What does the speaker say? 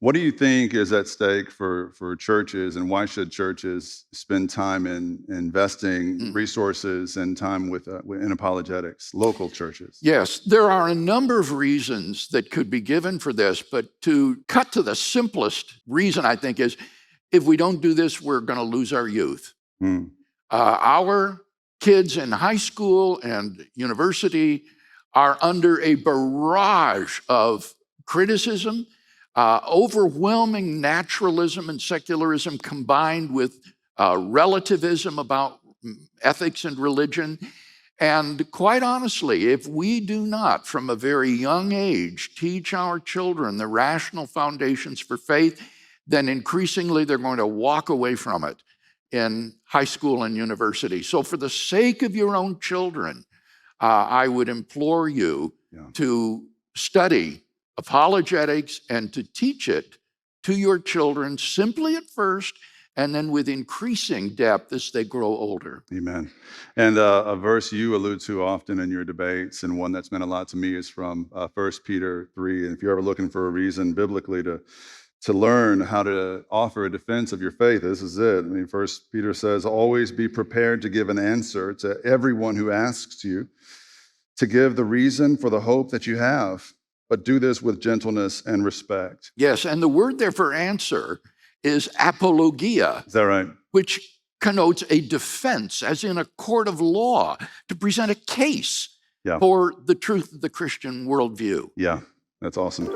What do you think is at stake for churches, and why should churches spend time in investing Mm. resources and time in apologetics, local churches? Yes, there are a number of reasons that could be given for this, but to cut to the simplest reason, I think, is if we don't do this, we're going to lose our youth. Hmm. Our kids in high school and university are under a barrage of criticism, overwhelming naturalism and secularism combined with relativism about ethics and religion. And quite honestly, if we do not, from a very young age, teach our children the rational foundations for faith, then increasingly they're going to walk away from it in high school and university. So for the sake of your own children, I would implore you to study apologetics and to teach it to your children simply at first, and then with increasing depth as they grow older. Amen. And a verse you allude to often in your debates, and one that's meant a lot to me, is from 1 Peter 3. And if you're ever looking for a reason biblically to learn how to offer a defense of your faith, this is it. I mean, 1 Peter says, always be prepared to give an answer to everyone who asks you, to give the reason for the hope that you have, but do this with gentleness and respect. Yes, and the word there for answer is apologia. Is that right? Which connotes a defense, as in a court of law, to present a case for the truth of the Christian worldview. Yeah, that's awesome.